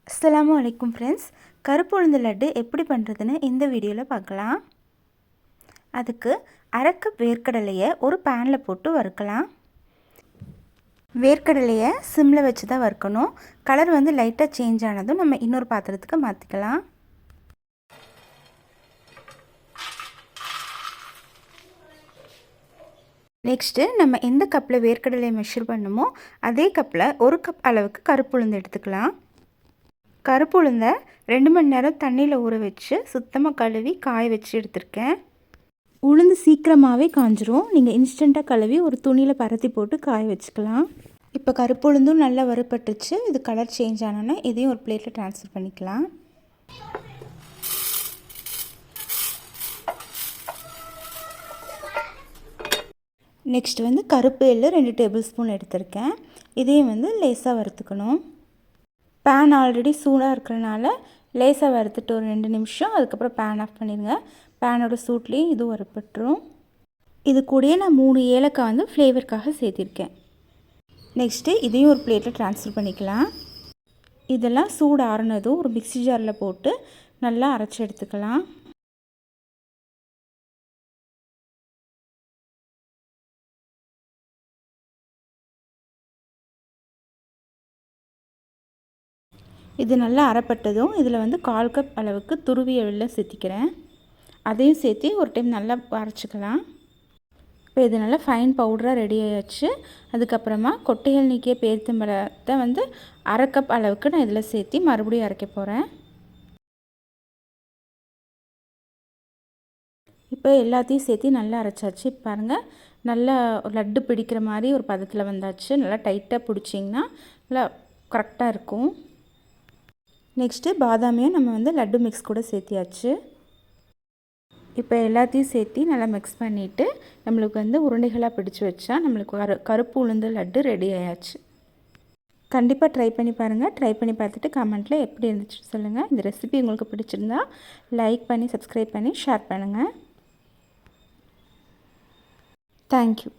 அஸ்ஸலாமு அலைக்கும் ஃப்ரெண்ட்ஸ். கருப்பு உளுந்து லட்டு எப்படி பண்ணுறதுன்னு இந்த வீடியோவில் பார்க்கலாம். அதுக்கு அரை கப் வேர்க்கடலையை ஒரு பேனில் போட்டு வறுக்கலாம். வேர்க்கடலையை சிம்மில் வச்சு தான் வறுக்கணும். கலர் வந்து லைட்டாக சேஞ்ச் ஆனதும் நம்ம இன்னொரு பாத்திரத்துக்கு மாற்றிக்கலாம். நெக்ஸ்ட்டு நம்ம எந்த கப்பில் வேர்க்கடலையை மெஷர் பண்ணுமோ அதே கப்பில் ஒரு கப் அளவுக்கு கருப்பு உளுந்து எடுத்துக்கலாம். கருப்பு உளுந்தை 2 மணி நேரம் தண்ணியில் ஊற வச்சு சுத்தமாக கழுவி காய வச்சு எடுத்திருக்கேன். உளுந்து சீக்கிரமாகவே காஞ்சிரும். நீங்கள் இன்ஸ்டண்ட்டாக கழுவி ஒரு துணியில் பரத்தி போட்டு காய வச்சுக்கலாம். இப்போ கருப்பு உளுந்தும் நல்லா வறுபட்டுச்சு. இது கலர் சேஞ்ச் ஆனோன்னா இதையும் ஒரு பிளேட்டில் ட்ரான்ஸ்ஃபர் பண்ணிக்கலாம். நெக்ஸ்ட் வந்து கருப்பு எள்ளு 2 டேபிள் ஸ்பூன் எடுத்திருக்கேன். இதையும் வந்து லேசாக வறுத்துக்கணும். பேன் ஆல்ரெடி சூடாக இருக்கிறனால லேசாக வறுத்துட்டு ஒரு 2 நிமிஷம், அதுக்கப்புறம் பேன் ஆஃப் பண்ணிடுங்க. பேனோட சூட்லேயும் இது வறுப்பட்டுரும். இது கூடயே நான் 3 ஏலக்காய் வந்து ஃப்ளேவருக்காக சேர்த்திருக்கேன். நெக்ஸ்ட்டு இதையும் ஒரு பிளேட்டில் ட்ரான்ஸ்ஃபர் பண்ணிக்கலாம். இதெல்லாம் சூடு ஆறுனதும் ஒரு மிக்ஸி ஜாரில் போட்டு நல்லா அரைச்சி எடுத்துக்கலாம். இது நல்லா அரைப்பட்டதும் இதில் வந்து 1/4 கப் அளவுக்கு துருவிய வெல்லம் சேர்த்திக்கிறேன். அதையும் சேர்த்து ஒரு டைம் நல்லா அரைச்சிக்கலாம். இப்போ இது நல்லா ஃபைன் பவுடராக ரெடி ஆகிடுச்சு. அதுக்கப்புறமா கொட்டைகள் நீக்கிய பேரித்தம்பழத்தை வந்து 1/2 கப் அளவுக்கு நான் இதில் சேர்த்து மறுபடியும் அரைக்க போகிறேன். இப்போ எல்லாத்தையும் சேர்த்து நல்லா அரைச்சாச்சு. பாருங்கள், நல்லா லட்டு பிடிக்கிற மாதிரி ஒரு பதத்தில் வந்தாச்சு. நல்லா டைட்டாக பிடிச்சிங்கன்னா நல்லா கரெக்டாக இருக்கும். நெக்ஸ்ட்டு பாதாமையும் நம்ம வந்து லட்டு மிக்ஸ் கூட சேர்த்தியாச்சு. இப்போ எல்லாத்தையும் சேர்த்து நல்லா மிக்ஸ் பண்ணிவிட்டு நம்மளுக்கு வந்து உருண்டைகளாக பிடிச்சி வச்சா நம்மளுக்கு கருப்பு உளுந்து லட்டு ரெடி ஆயாச்சு. கண்டிப்பாக ட்ரை பண்ணி பாருங்கள். ட்ரை பண்ணி பார்த்துட்டு கமெண்ட்டில் எப்படி இருந்துச்சு சொல்லுங்கள். இந்த ரெசிபி உங்களுக்கு பிடிச்சிருந்தா லைக் பண்ணி சப்ஸ்கிரைப் பண்ணி ஷேர் பண்ணுங்கள். தேங்க்யூ.